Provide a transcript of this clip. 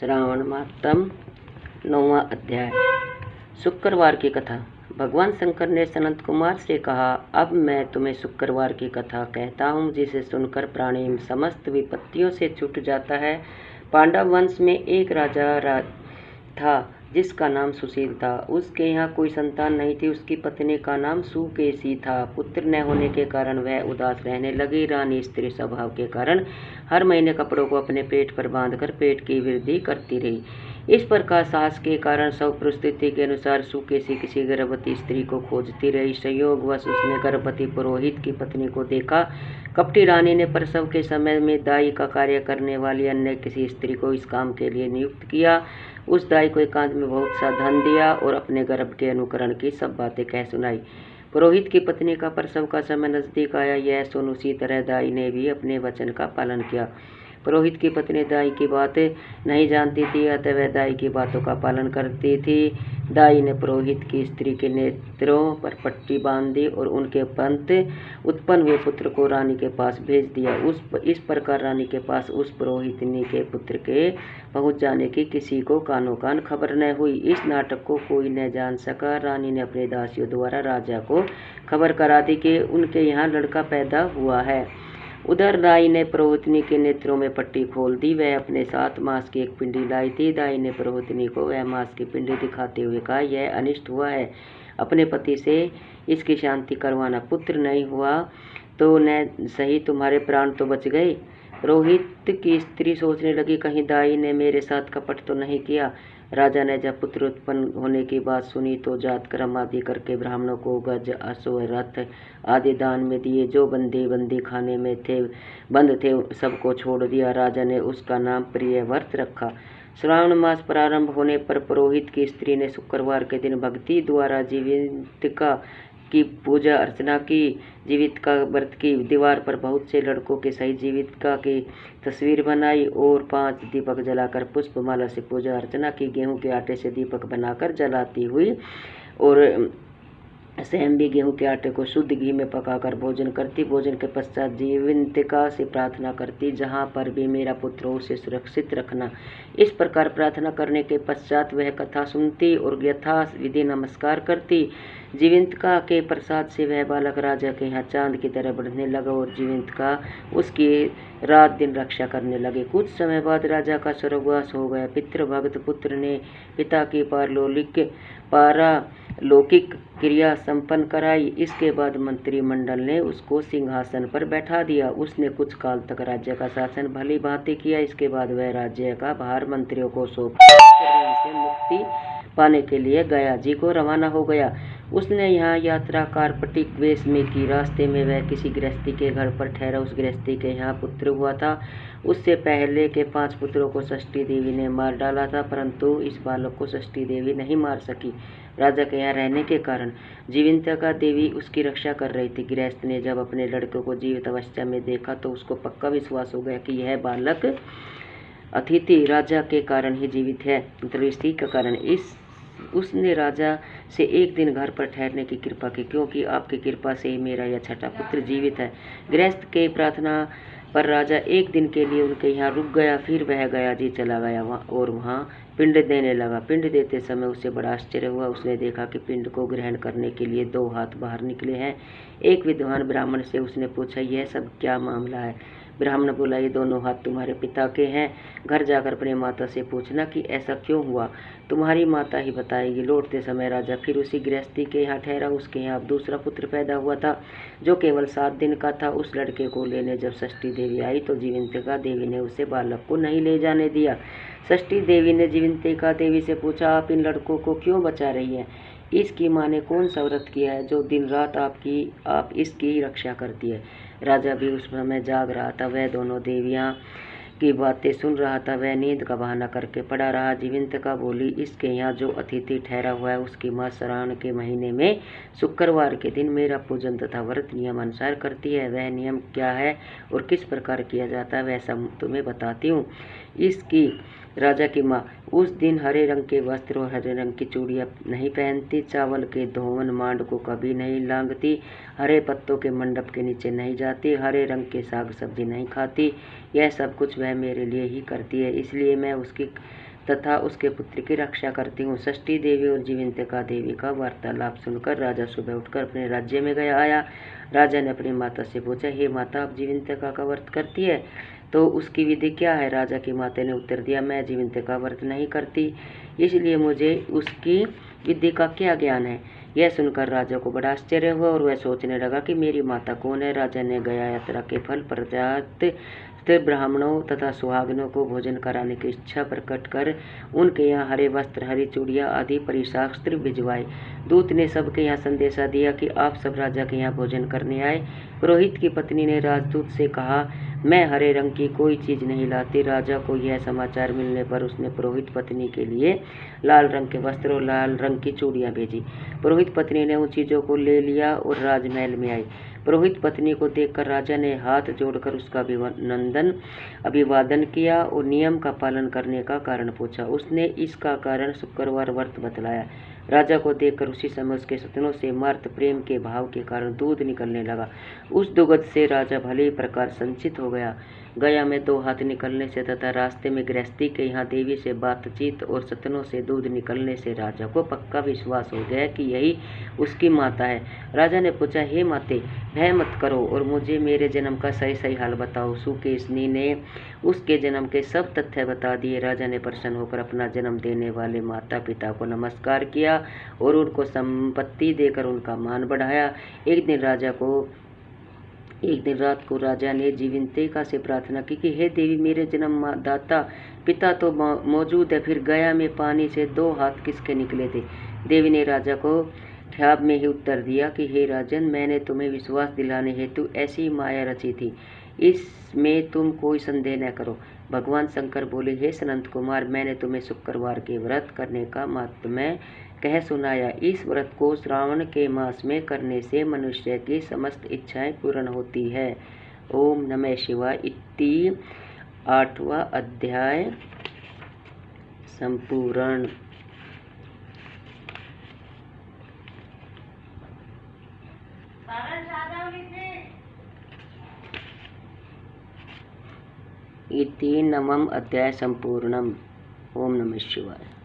श्रावण मातम 9वां अध्याय। शुक्रवार की कथा। भगवान शंकर ने सनत कुमार से कहा, अब मैं तुम्हें शुक्रवार की कथा कहता हूँ, जिसे सुनकर प्राणी समस्त विपत्तियों से छूट जाता है। पांडव वंश में एक राजा था जिसका नाम सुशील था। उसके यहाँ कोई संतान नहीं थी। उसकी पत्नी का नाम सुकेशी था। पुत्र न होने के कारण वह उदास रहने लगी। रानी स्त्री स्वभाव के कारण हर महीने कपड़ों को अपने पेट पर बांधकर पेट की वृद्धि करती रही। इस प्रकार साहस के कारण सब परिस्थिति के अनुसार सुकेशी किसी गर्भवती स्त्री को खोजती रही। संयोगवश उसने गर्भवती पुरोहित की पत्नी को देखा। कपटी रानी ने प्रसव के समय में दाई का कार्य करने वाली अन्य किसी स्त्री को इस काम के लिए नियुक्त किया। उस दाई को एकांत में बहुत सा धन दिया और अपने गर्भ के अनुकरण की सब बातें कह सुनाई। पुरोहित की पत्नी का प्रसव का समय नजदीक आया। यह सुन उसी तरह दाई ने भी अपने वचन का पालन किया। पुरोहित की पत्नी दाई की बात नहीं जानती थी, अतः वह दाई की बातों का पालन करती थी। दाई ने पुरोहित की स्त्री के नेत्रों पर पट्टी बांध दी और उनके पंत उत्पन्न हुए पुत्र को रानी के पास भेज दिया। इस प्रकार रानी के पास उस पुरोहितनी के पुत्र के पहुंच जाने की किसी को कानो कान खबर न हुई। इस नाटक को कोई न जान सका। रानी ने अपने दासियों द्वारा राजा को खबर करा दी कि उनके यहाँ लड़का पैदा हुआ है। उधर दाई ने पुरोहितनी के नेत्रों में पट्टी खोल दी। वह अपने साथ मांस की एक पिंडी लाई थी। दाई ने पुरोहितनी को वह मांस की पिंडी दिखाते हुए कहा, यह अनिष्ट हुआ है, अपने पति से इसकी शांति करवाना। पुत्र नहीं हुआ तो न सही तुम्हारे प्राण तो बच गए। पुरोहित की स्त्री सोचने लगी, कहीं दाई ने मेरे साथ कपट तो नहीं किया। राजा ने जब पुत्र उत्पन्न होने की बात सुनी तो जात कर्म आदि करके ब्राह्मणों को गज, अश्व, रथ आदि दान में दिए। जो बंदी खाने में थे बंद थे सबको छोड़ दिया। राजा ने उसका नाम प्रिय व्रत रखा। श्रावण मास प्रारंभ होने पर पुरोहित की स्त्री ने शुक्रवार के दिन भक्ति द्वारा जीवितिका की पूजा अर्चना की। जीवितिका व्रत की दीवार पर बहुत से लड़कों के सहित जीवितिका की तस्वीर बनाई और 5 दीपक जलाकर पुष्पमाला से पूजा अर्चना की। गेहूं के आटे से दीपक बनाकर जलाती हुई और स्वयं भी गेहूं के आटे को शुद्ध घी में पकाकर भोजन करती। भोजन के पश्चात जीवंतिका से प्रार्थना करती, जहां पर भी मेरा पुत्र हो उसे सुरक्षित रखना। इस प्रकार प्रार्थना करने के पश्चात वह कथा सुनती और यथा विधि नमस्कार करती। जीवंतिका के प्रसाद से वह बालक राजा के यहाँ चांद की तरह बढ़ने लगा और जीवंतिका उसकी रात दिन रक्षा करने लगे। कुछ समय बाद राजा का स्वर्गवास हो गया। पितृभक्त पुत्र ने पिता की पारलौकिक क्रिया संपन्न कराई। इसके बाद मंत्रिमंडल ने उसको सिंहासन पर बैठा दिया। उसने कुछ काल तक राज्य का शासन भली भांति किया। इसके बाद वह राज्य का भार मंत्रियों को सौंप से मुक्ति पाने के लिए गया जी को रवाना हो गया। उसने यहाँ यात्रा कार्पटिक वेश में की। रास्ते में वह किसी गृहस्थी के घर पर ठहरा। उस गृहस्थी के यहाँ पुत्र हुआ था। उससे पहले के 5 पुत्रों को षष्ठी देवी ने मार डाला था, परंतु इस बालक को षष्ठी देवी नहीं मार सकी। राजा के यहाँ रहने के कारण जीवंतिका देवी उसकी रक्षा कर रही थी। गृहस्थ ने जब अपने लड़के को जीवित अवस्था में देखा तो उसको पक्का विश्वास हो गया कि यह बालक अतिथि राजा के कारण ही जीवित है, दृष्टि के कारण। उसने राजा से एक दिन घर पर ठहरने की कृपा की, क्योंकि आपकी कृपा से ही मेरा यह छठा पुत्र जीवित है। गृहस्थ के प्रार्थना पर राजा एक दिन के लिए उनके यहाँ रुक गया। फिर वह गया जी चला गया और वहाँ पिंड देने लगा। पिंड देते समय उसे बड़ा आश्चर्य हुआ। उसने देखा कि पिंड को ग्रहण करने के लिए 2 हाथ बाहर निकले हैं। एक विद्वान ब्राह्मण से उसने पूछा, यह सब क्या मामला है? ब्राह्मण बोला, ये दोनों हाथ तुम्हारे पिता के हैं। घर जाकर अपनी माता से पूछना कि ऐसा क्यों हुआ, तुम्हारी माता ही बताएगी। लौटते समय राजा फिर उसी गृहस्थी के यहाँ ठहरा। उसके यहाँ अब दूसरा पुत्र पैदा हुआ था, जो केवल 7 दिन का था। उस लड़के को लेने जब षष्ठी देवी आई तो जीवंतिका देवी ने उसे बालक को नहीं ले जाने दिया। षष्ठी देवी ने जीवंतिका देवी से पूछा, आप इन लड़कों को क्यों बचा रही हैं? इसकी माँ ने कौन सा व्रत किया है जो दिन रात आप इसकी रक्षा करती है? राजा भी उस समय जाग रहा था। वह दोनों देवियाँ की बातें सुन रहा था। वह नींद का बहाना करके पड़ा रहा। जीवंतिका बोली, इसके यहाँ जो अतिथि ठहरा हुआ है उसकी माँ श्रावण के महीने में शुक्रवार के दिन मेरा पूजन तथा व्रत नियम अनुसार करती है। वह नियम क्या है और किस प्रकार किया जाता है वह सब तुम्हें बताती हूँ। इसकी राजा की माँ, उस दिन हरे रंग के वस्त्र और हरे रंग की चूड़ियाँ नहीं पहनती, चावल के धोवन मांड को कभी नहीं लांघती, हरे पत्तों के मंडप के नीचे नहीं जाती, हरे रंग के साग सब्जी नहीं खाती। यह सब कुछ वह मेरे लिए ही करती है, इसलिए मैं उसकी तथा उसके पुत्र की रक्षा करती हूँ। षष्ठी देवी और जीवंतिका देवी का वार्तालाप सुनकर राजा सुबह उठकर अपने राज्य में आया। राजा ने अपनी माता से पूछा, हे माता, आप जीवंतिका का व्रत करती है तो उसकी विधि क्या है? राजा की माता ने उत्तर दिया, मैं जीवंतिका का व्रत नहीं करती, इसलिए मुझे उसकी विधि का क्या ज्ञान है। यह सुनकर राजा को बड़ा आश्चर्य हुआ और वह सोचने लगा कि मेरी माता कौन है। राजा ने गया यात्रा के फल पर्याप्त ब्राह्मणों तथा सुहागनों को भोजन कराने की इच्छा प्रकट कर उनके यहाँ हरे वस्त्र, हरी चूड़ियाँ आदि परिशास्त्र भिजवाए। दूत ने सबके यहाँ संदेशा दिया कि आप सब राजा के यहाँ भोजन करने आए। पुरोहित की पत्नी ने राजदूत से कहा, मैं हरे रंग की कोई चीज नहीं लाती। राजा को यह समाचार मिलने पर उसने पुरोहित पत्नी के लिए लाल रंग के वस्त्र और लाल रंग की चूड़ियाँ भेजी। पुरोहित पत्नी ने उन चीजों को ले लिया और राजमहल में आई। पुरोहित पत्नी को देखकर राजा ने हाथ जोड़कर उसका अभिवादन किया और नियम का पालन करने का कारण पूछा। उसने इसका कारण शुक्रवार व्रत बतलाया। राजा को देखकर उसी समय उसके सतनों से मार्त प्रेम के भाव के कारण दूध निकलने लगा। उस दुग्ध से राजा भले ही प्रकार संचित हो गया। गया में 2 हाथ निकलने से तथा रास्ते में गृहस्थी के यहाँ देवी से बातचीत और सतनों से दूध निकलने से राजा को पक्का विश्वास हो गया कि यही उसकी माता है। राजा ने पूछा, हे माते, भय मत करो और मुझे मेरे जन्म का सही सही हाल बताओ। सुकेशनी ने उसके जन्म के सब तथ्य बता दिए। राजा ने प्रसन्न होकर अपना जन्म देने वाले माता पिता को नमस्कार किया और उनको संपत्ति देकर उनका मान बढ़ाया। एक दिन रात को राजा ने जीवंतिका से प्रार्थना की कि हे देवी, मेरे जन्मदाता पिता तो मौजूद है, फिर गया में पानी से 2 हाथ किसके निकले थे? देवी ने राजा को ख्याब में ही उत्तर दिया कि हे राजन, मैंने तुम्हें विश्वास दिलाने हेतु ऐसी माया रची थी, इसमें तुम कोई संदेह न करो। भगवान शंकर बोले, हे सनंत कुमार, मैंने तुम्हें शुक्रवार के व्रत करने का महात्म्य कह सुनाया। इस व्रत को श्रावण के मास में करने से मनुष्य की समस्त इच्छाएं पूर्ण होती है। ओम नमः शिवाय। इति 8वां अध्याय संपूर्ण। इति 9वां अध्याय संपूर्णम। ओम नमः शिवाय।